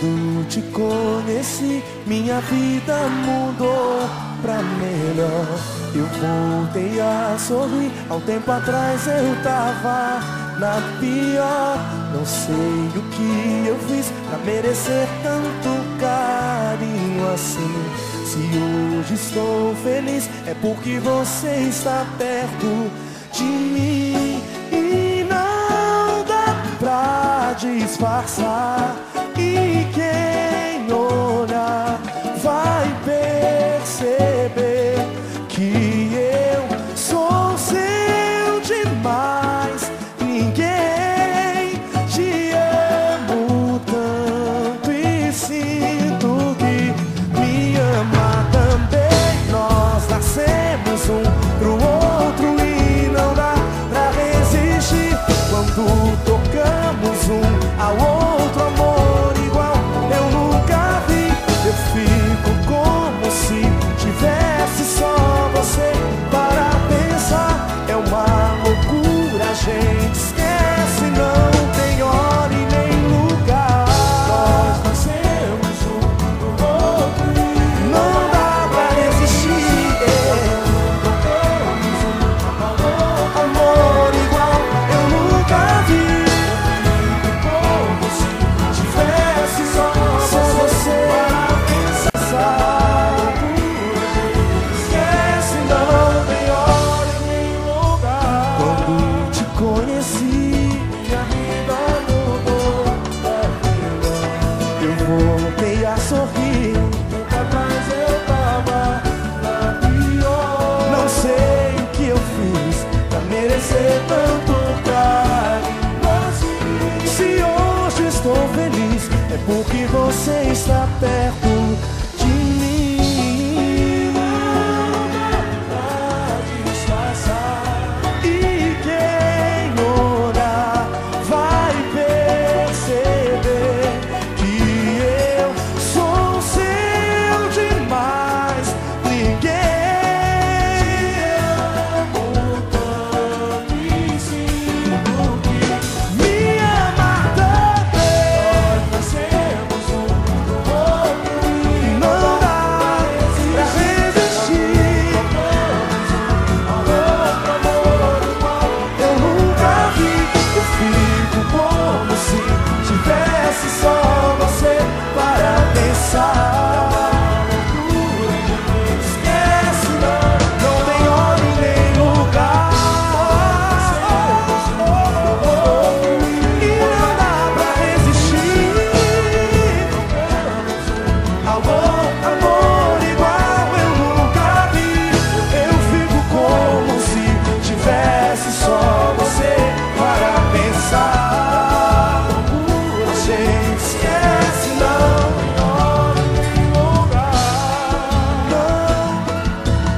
Quando te conheci, minha vida mudou pra melhor. Eu voltei a sorrir. Há um tempo atrás eu tava na pior. Não sei o que eu fiz pra merecer tanto carinho assim. Se hoje estou feliz é porque você está perto de mim. E não dá pra disfarçar. E quem olhar vai perceber que eu sou seu demais. Ninguém te amo tanto e sinto que me ama também. Nós nascemos um pro outro e não dá pra resistir. Quando tocamos um ao outro, amor igual eu nunca vi. Eu fico como se tivesse só você para pensar. É uma loucura, a gente esquece, não tem hora e nem lugar. Nós nascemos um pro outro e não dá pra resistir. Tocamos um ao outro, amor igual eu nunca vi. Como se tivesse só você para pensar. Esquece, não tem hora e nem lugar. Quando te conheci, minha vida mudou pra melhor. Eu voltei a sorrir. Tempo atrás eu tava na pior. Não sei o que eu fiz pra merecer tanto carinho assim. Se hoje estou feliz é porque você está perto de mim. Pra disfarçar. E quem olhar vai perceber que eu sou seu demais. Ninguém amo tanto e sinto que me ama também. Nós nascemos um pro outro e não dá pra resistir. Outro amor igual eu nunca vi. Eu fico como se tivesse só você para pensar. Esquece, não tem hora e nem lugar. E não dá pra resistir. Amor igual eu nunca vi. Eu fico como se tivesse só você para pensar. A gente esquece, não tem hora e nem lugar. Não,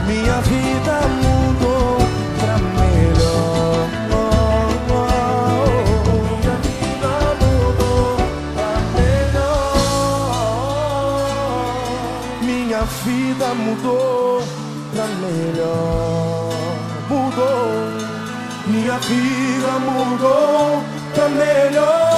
minha vida mudou pra melhor. Minha vida mudou pra melhor. Minha vida mudou pra melhor. Mudou. Minha vida mudou pra melhor.